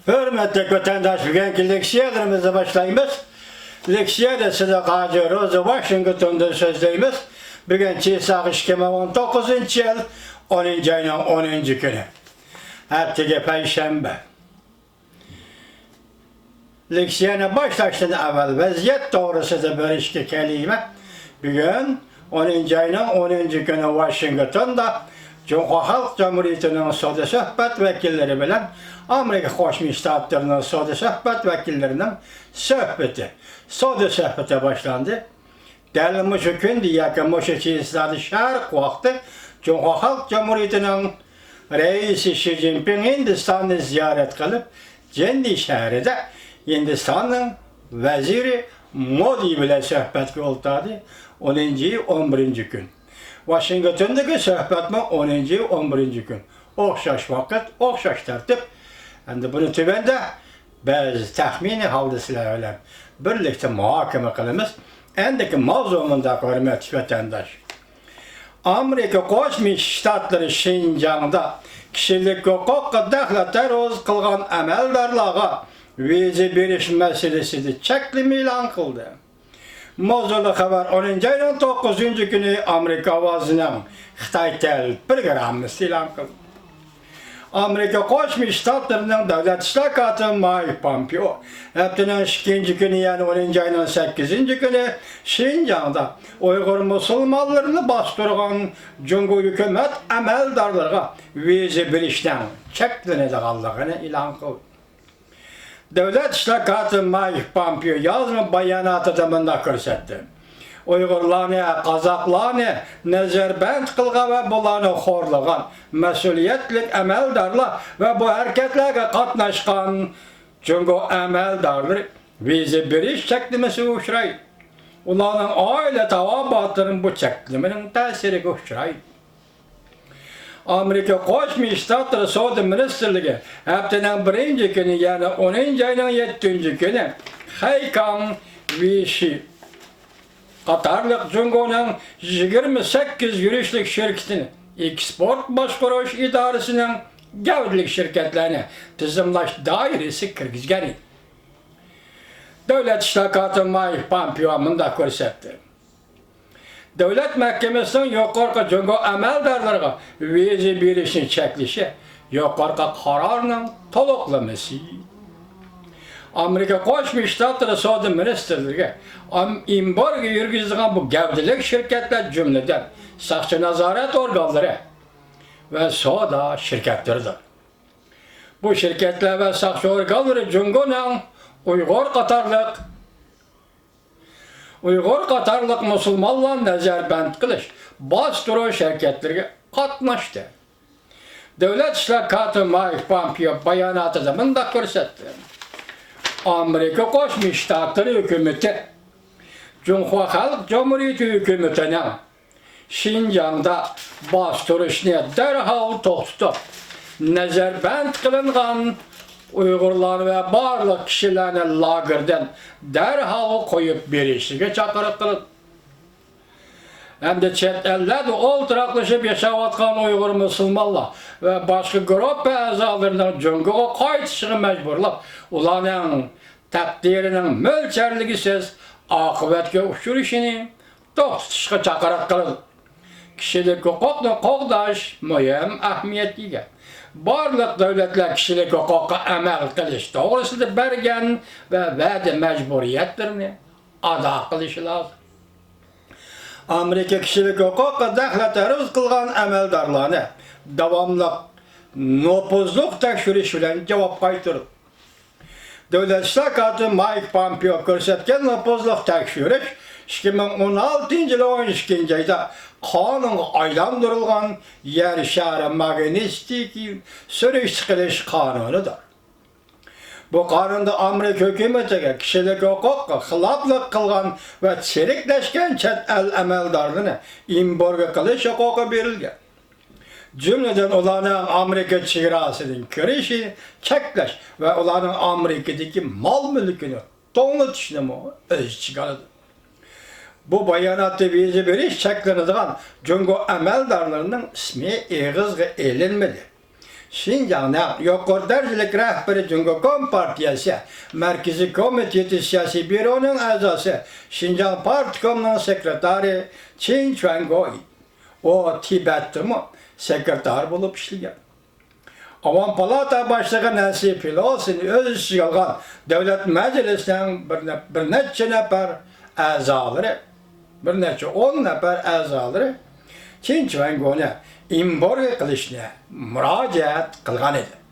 Hürmetli vatandaş, bugünkü leksiyalarımıza başlayımız. Leksiyada size Gazi Rosa Washington'da sözleyimiz. Bugün Çiğsak 2019 yıl 10. ayının 10. günü. Haftaga Perşembe. Leksiyana başlaştığından evvel vaziyet doğrusunda bölüşke kelime. Bugün 10. ayının 10. günü Washington'da Cumhuriyet Halk Cumhuriyeti'nin soda söhbət vekilleri bilen Amerika Koşmuş Ştatlarının soda söhbət vekillerinin soda söhbəti başlandı. Dəlmiş gündür yakın Moşeçiyisladı şark vakti Cumhuriyet Halk Cumhuriyeti'nin reisi Xi Jinping Hindistan'ı ziyaret kılıp kendi şehrinde Hindistan'ın veziri Modi ile söhbət oltadı 10. 11. gün. Washington'daki söhbətmə 10. 11. gün. Oxşaş vakit, oxşaş tərtib. Endi bunu tübəndə bəzi təxmini hadisələrlə birlikdə mühakimə qılımız. Endiki mavzumunda hörmətli vətəndaş. Amerika Qoşmuş Ştatları Şinjan'da kişilik hüquq dəxlə roz qılğan əməldarlığa vize beriş meselesini çəklimi ilan qıldı. Mozulu xəbər 10. ayının 9. günü Amerika avazının Xitay tel programı ilan qıldı. Amerika Qoşmuş Ştatlarının Dövlət İşlər Mike Pompeo haftanın 2. günü yani 10. ayının 8. günü Şinjan'da Uygur Müslümanlarını bastırgan Cumhur hükümet əməldarlığa vize berişdən çəklənəcəğallığını ilan qıldı. Devlet İşlər Mike Pompeo yazma bayanatı da gösterdi. Uygurlarını, Kazaklarını nezərband qılğa ve bularını xorlığan, məsuliyyətlik əməldarlar ve bu hareketlerle qatnaşqan çünkü əməldarlar vize beriş çəklimisi uçraydı. Onların aile tavabatlarının bu çəkliminin təsiri uçraydı. Amerika Qoşmuş Ştatları Soda Ministerliği haftanın 1. günü yani 10. ayının 7. günü Haykam Vichy Qatarlıq Cumhur'un 28 yürüyüşlük şirketini Export Başquruş İdarəsinin gavdilik şirketlerini tizimlaş dairesi kirgizgan idi. Dövlət İşlər Mike Pompeo mında gösterdi. Devlet Mahkemesi'nin yukarı Cumhur əməldarlarına vize berişini çəklişi yukarı kararının toluqlaması. Amerika Qoşmuş Ştatları Soda Ministerliği imbargo yürgüzülen bu gavdilik şirketler cümleden sakçı nazaret organları ve soda şirketleridir. Bu şirketler ve sakçı organları Cumhur'un Uygur Qatarlıq Müslümanlar nezərband qilish bastırı şirketlerine katlaştı. Devlet İşlər Mike Pompeo bayanatı da bunda gösterdi. Amerika Qoşmuş Ştatları hükümeti Cumhuriyet Halk Cumhuriyeti hükümetinin Şinjan'da bastırışını derhal toxtutup nezərband qılınğan Uygurlar ve barlıq kişilerini lagerden derhal koyup berişige çakırıp kılın. Hem de çet ellerde olturaklaşıp yaşavatkan Uygur Müslümanlar ve başka grup azalarının cunguğa kayıtışını mecburlap ulanın takdirinin mölçerligisiz akıbetke uçuruşunu toxtuşqa çakırıp kılın. Kişilik hukukla qoğdaş mühim ahmiyetlidir. Barlıq devletler kişilik hukuka əməl qilish doğrusunda bergen ve vədi mecburiyetlerini ada qilishi lazım. Amerika kişilik hukuka dəxlə təruz qılğan əməldarlarını davamlı nopuzluq tekşürüş bilen cevap qaytırır. Dövlət İşlər Mike Pompeo göstərən nopuzluq tekşürüş 2016 yılı 12. ayda kanun aylandırılgan yer şehri magnetik sürüş kılış kanunudur. Bu kanunda Amerika hükümeti kişilik hukuka xilaflık kılgan ve çirikleşken çet el əməldarlarını imbargo kılış hukuku verilgen. Cümleden onların Amerika çiğrasının kirişi çekleş ve onların Amerika'daki mal mülkünü donutuşunu öz çıkarıdır. Bu bayanatı vize beriş çeklenediğin Cumhur əməldarlarının ismi eğizge elinmedi. Şinjan'da Yukarı Derecilik Rehberi Cumhuriyet Partiyası Merkezi Komitesi Siyasi Büro'nun azası Şinjan Partikomu'nun sekreteri Çin Chuangoy. O Tibet'te mi sekreter bulup işleyen. Avam Palata Başlığı Nasip Filos'un öz işi algan Devlet Meclisi'nin bir neçe nefer azaları, bir neçe 10 nefer azaları Çin Chuangoy'na imborga qilishni murojaat qilgan edi.